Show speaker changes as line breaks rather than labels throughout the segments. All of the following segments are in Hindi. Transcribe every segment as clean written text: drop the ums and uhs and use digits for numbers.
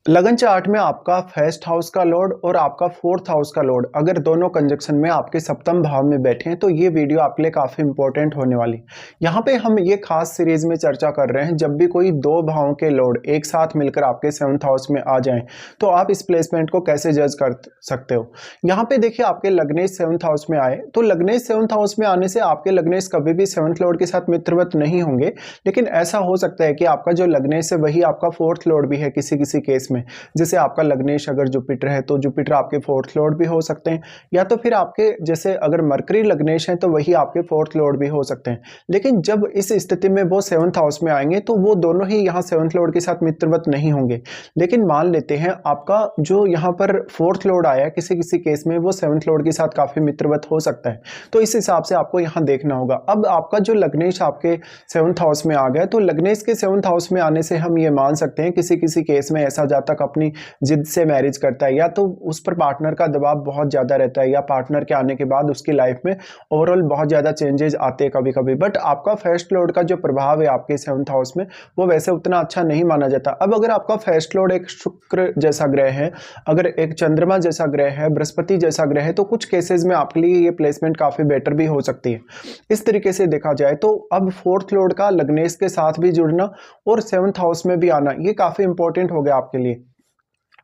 लगन चार्ट में आपका फर्स्ट हाउस का लॉर्ड और आपका फोर्थ हाउस का लॉर्ड अगर दोनों कंजक्शन में आपके सप्तम भाव में बैठे हैं तो ये वीडियो आपके लिए काफ़ी इंपॉर्टेंट होने वाली। यहाँ पे हम ये खास सीरीज में चर्चा कर रहे हैं जब भी कोई दो भावों के लॉर्ड एक साथ मिलकर आपके सेवंथ हाउस में आ जाएं तो आप इस प्लेसमेंट को कैसे जज कर सकते हो। यहाँ पे देखिए आपके लग्नेश सेवंथ हाउस में आए तो लग्नेश सेवंथ हाउस में आने से आपके लग्नेश कभी भी सेवंथ लॉर्ड के साथ मित्रवत नहीं होंगे, लेकिन ऐसा हो सकता है कि आपका जो लग्नेश है वही आपका फोर्थ लॉर्ड भी है किसी किसी केस में। जैसे आपका लग्नेश अगर जुपिटर है तो जुपिटर आपके फोर्थ लॉर्ड भी हो सकते हैं, या तो फिर आपके जैसे अगर मरकरी लग्नेश है तो वही आपके फोर्थ लॉर्ड भी हो सकते हैं। लेकिन जब इस स्थिति में वो सेवंथ हाउस में आएंगे तो वो दोनों ही यहाँ सेवंथ लॉर्ड के साथ मित्रवत नहीं होंगे। लेकिन मान लेते हैं आपका जो यहाँ पर फोर्थ लॉर्ड आया किसी किसी केस में वो सेवंथ लॉर्ड के साथ काफी मित्रवत हो सकता है, तो इस हिसाब से आपको यहाँ देखना होगा। अब आपका जो लग्नेश आपके सेवंथ हाउस में आ गया तो लग्नेश के सेवंथ हाउस में आने से हम ये मान सकते हैं किसी किसी केस में ऐसा जातक अपनी जिद से मैरिज करता है, या तो उस पर पार्टनर का दबाव बहुत ज्यादा रहता है, या पार्टनर के आने के बाद उसकी लाइफ में ओवरऑल बहुत ज्यादा चेंजेस आते हैं कभी कभी। बट आपका फर्स्ट लॉर्ड का जो प्रभाव है आपके सेवंथ हाउस में वो वैसे उतना अच्छा नहीं माना जाता। अब अगर आपका फर्स्ट लॉर्ड एक शुक्र जैसा ग्रह है, अगर एक चंद्रमा जैसा ग्रह है, बृहस्पति जैसा ग्रह है, तो कुछ केसेस में आपके लिए ये प्लेसमेंट काफी बेटर भी हो सकती है। इस तरीके से देखा जाए तो अब फोर्थ लॉर्ड का लग्नेश के साथ भी जुड़ना और सेवंथ हाउस में भी आना ये काफी इंपॉर्टेंट हो गया आपके लिए,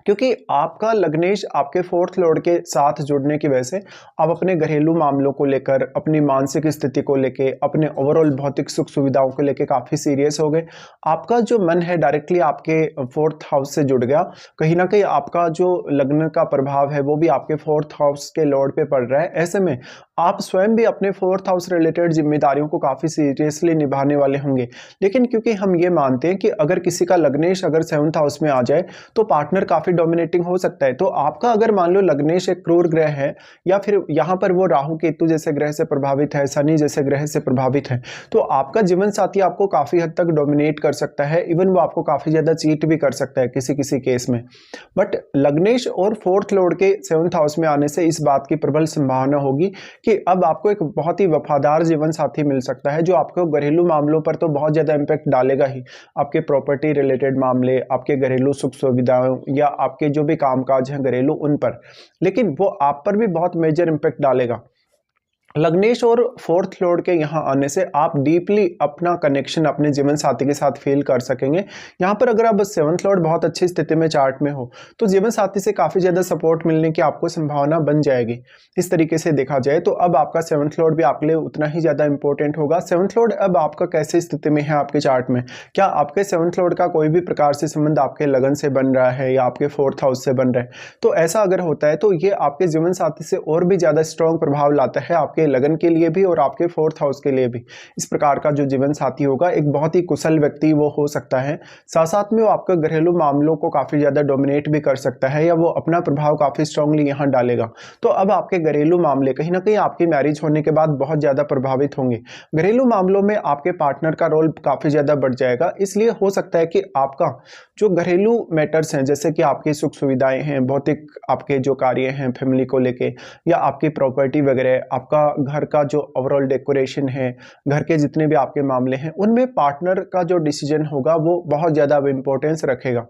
क्योंकि आपका लग्नेश आपके फोर्थ लॉर्ड के साथ जुड़ने की वजह से आप अपने घरेलू मामलों को लेकर, अपनी मानसिक स्थिति को लेकर, अपने ओवरऑल भौतिक सुख सुविधाओं को लेकर काफी सीरियस हो गए। आपका जो मन है डायरेक्टली आपके फोर्थ हाउस से जुड़ गया। कहीं ना कहीं आपका जो लग्न का प्रभाव है वो भी आपके फोर्थ हाउस के लॉर्ड पे पड़ रहा है। ऐसे में आप स्वयं भी अपने फोर्थ हाउस रिलेटेड जिम्मेदारियों को काफी सीरियसली निभाने वाले होंगे। लेकिन क्योंकि हम ये मानते हैं कि अगर किसी का लग्नेश अगर सेवंथ हाउस में आ जाए तो पार्टनर काफी डोमिनेटिंग हो सकता है। तो आपका अगर मान लो लग्नेश एक क्रूर ग्रह है, या फिर यहाँ पर वो राहु केतु जैसे ग्रह से प्रभावित है, शनि जैसे ग्रह से प्रभावित है, तो आपका जीवन साथी आपको काफी हद तक डोमिनेट कर सकता है। इवन वो आपको काफी ज्यादा चीट भी कर सकता है किसी किसी केस में। बट लग्नेश और फोर्थ लॉर्ड के सेवंथ हाउस में आने से इस बात की प्रबल संभावना होगी कि अब आपको एक बहुत ही वफादार जीवन साथी मिल सकता है जो आपको घरेलू मामलों पर तो बहुत ज्यादा इंपैक्ट डालेगा ही, आपके प्रॉपर्टी रिलेटेड मामले, आपके घरेलू सुख सुविधाओं या आपके जो भी कामकाज हैं घरेलू उन पर, लेकिन वो आप पर भी बहुत मेजर इंपैक्ट डालेगा। लग्नेश और फोर्थ लॉर्ड के यहाँ आने से आप डीपली अपना कनेक्शन अपने जीवन साथी के साथ फील कर सकेंगे। यहाँ पर अगर आप सेवंथ लॉर्ड बहुत अच्छी स्थिति में चार्ट में हो तो जीवन साथी से काफी ज्यादा सपोर्ट मिलने की आपको संभावना बन जाएगी। इस तरीके से देखा जाए तो अब आपका सेवंथ लॉर्ड भी आपके लिए उतना ही ज्यादा इंपॉर्टेंट होगा। सेवंथ लॉर्ड अब आपका कैसे स्थिति में है आपके चार्ट में, क्या आपके सेवंथ लॉर्ड का कोई भी प्रकार से संबंध आपके लगन से बन रहा है या आपके फोर्थ हाउस से बन रहा है, तो ऐसा अगर होता है तो ये आपके जीवन साथी से और भी ज्यादा स्ट्रॉन्ग प्रभाव लाता है आपके लगन के लिए भी और आपके फोर्थ हाउस के लिए भी। इस प्रकार का जो जीवन साथी होगा एक बहुत ही कुशल व्यक्ति वो हो सकता है, साथ साथ में वो आपके घरेलू मामलों को काफी ज्यादा डोमिनेट भी कर सकता है या वो अपना प्रभाव काफी स्ट्रांगली यहाँ डालेगा। तो अब आपके घरेलू मामले कहीं ना कहीं आपकी मैरिज होने के बाद बहुत ज्यादा प्रभावित होंगे। घरेलू मामलों में आपके पार्टनर का रोल काफी ज्यादा बढ़ जाएगा। इसलिए हो सकता है कि आपका जो घरेलू मैटर्स हैं जैसे कि आपकी सुख सुविधाएं हैं, भौतिक आपके जो कार्य हैं फैमिली को लेके, या आपकी प्रॉपर्टी वगैरह, आपका घर का जो ओवरऑल डेकोरेशन है, घर के जितने भी आपके मामले हैं उनमें पार्टनर का जो डिसीजन होगा वो बहुत ज़्यादा इंपॉर्टेंस रखेगा।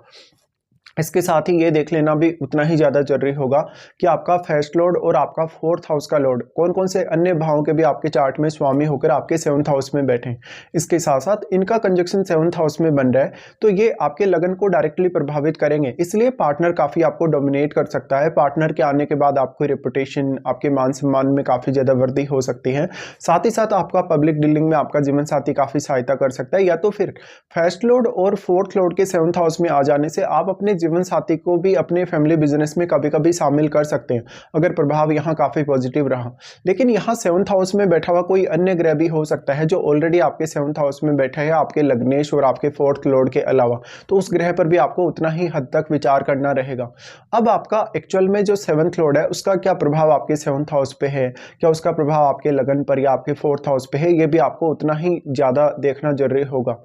इसके साथ ही ये देख लेना भी उतना ही ज़्यादा जरूरी होगा कि आपका फर्स्ट लॉर्ड और आपका फोर्थ हाउस का लॉर्ड कौन कौन से अन्य भावों के भी आपके चार्ट में स्वामी होकर आपके सेवंथ हाउस में बैठे। इसके साथ साथ इनका कंजक्शन सेवंथ हाउस में बन रहा है तो ये आपके लगन को डायरेक्टली प्रभावित करेंगे। इसलिए पार्टनर काफ़ी आपको डोमिनेट कर सकता है। पार्टनर के आने के बाद आपकी रेपुटेशन, आपके मान सम्मान में काफ़ी ज़्यादा वृद्धि हो सकती है। साथ ही साथ आपका पब्लिक डीलिंग में आपका जीवन साथी काफ़ी सहायता कर सकता है। या तो फिर फर्स्ट लॉर्ड और फोर्थ लॉर्ड के सेवंथ हाउस में आ जाने से आप अपने जीवन साथी को भी अपने फैमिली बिजनेस में कभी कभी शामिल कर सकते हैं अगर प्रभाव यहाँ काफी पॉजिटिव रहा। लेकिन यहाँ सेवंथ हाउस में बैठा हुआ कोई अन्य ग्रह भी हो सकता है जो ऑलरेडी आपके सेवंथ हाउस में बैठा है आपके लग्नेश और आपके फोर्थ लॉर्ड के अलावा, तो उस ग्रह पर भी आपको उतना ही हद तक विचार करना रहेगा। अब आपका एक्चुअल में जो सेवंथ लॉर्ड है उसका क्या प्रभाव आपके सेवंथ हाउस पे है, क्या उसका प्रभाव आपके लगन पर या आपके फोर्थ हाउस पे है, ये भी आपको उतना ही ज्यादा देखना जरूरी होगा।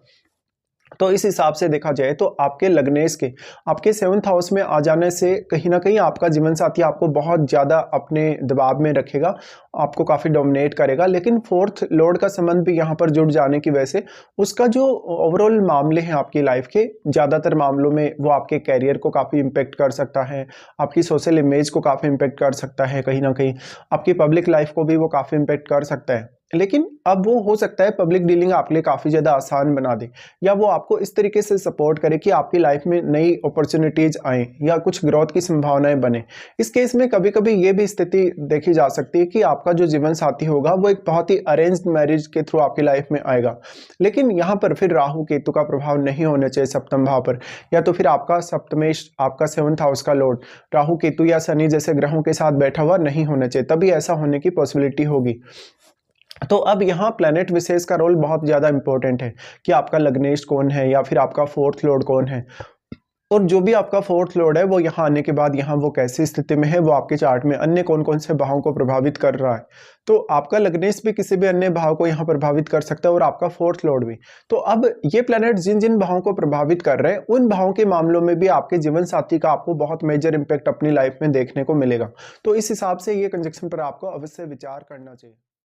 तो इस हिसाब से देखा जाए तो आपके लग्नेश के आपके 7th हाउस में आ जाने से कहीं न कहीं आपका जीवन साथी आपको बहुत ज़्यादा अपने दबाव में रखेगा, आपको काफ़ी डोमिनेट करेगा। लेकिन 4th लॉर्ड का संबंध भी यहाँ पर जुड़ जाने की वजह से उसका जो ओवरऑल मामले हैं आपकी लाइफ के, ज़्यादातर मामलों में वो आपके करियर को काफ़ी इम्पैक्ट कर सकता है, आपकी सोशल इमेज को काफ़ी इम्पैक्ट कर सकता है, कहीं न कहीं आपकी पब्लिक लाइफ को भी वो काफ़ी इम्पैक्ट कर सकता है। लेकिन अब वो हो सकता है पब्लिक डीलिंग आपके लिए काफ़ी ज़्यादा आसान बना दे, या वो आपको इस तरीके से सपोर्ट करे कि आपकी लाइफ में नई अपॉर्चुनिटीज आए या कुछ ग्रोथ की संभावनाएं बने। इस केस में कभी कभी ये भी स्थिति देखी जा सकती है कि आपका जो जीवन साथी होगा वो एक बहुत ही अरेंज्ड मैरिज के थ्रू आपकी लाइफ में आएगा। लेकिन यहाँ पर फिर राहु केतु का प्रभाव नहीं होना चाहिए सप्तम भाव पर, या तो फिर आपका सप्तमेश आपका 7th हाउस का लॉर्ड राहु केतु या शनि जैसे ग्रहों के साथ बैठा हुआ नहीं होना चाहिए, तभी ऐसा होने की पॉसिबिलिटी होगी। तो अब यहाँ प्लैनेट विशेष का रोल बहुत ज़्यादा इंपॉर्टेंट है कि आपका लग्नेश कौन है या फिर आपका 4th लॉर्ड कौन है, और जो भी आपका 4th लॉर्ड है वो यहाँ आने के बाद यहाँ वो कैसी स्थिति में है, वो आपके चार्ट में अन्य कौन कौन से भावों को प्रभावित कर रहा है। तो आपका लग्नेश भी किसी भी अन्य भाव को यहाँ प्रभावित कर सकता है और आपका 4th लॉर्ड भी। तो अब ये प्लैनेट जिन जिन भावों को प्रभावित कर रहे हैं उन भावों के मामलों में भी आपके जीवन साथी का आपको बहुत मेजर इंपैक्ट अपनी लाइफ में देखने को मिलेगा। तो इस हिसाब से ये कंजक्शन पर आपको अवश्य विचार करना चाहिए।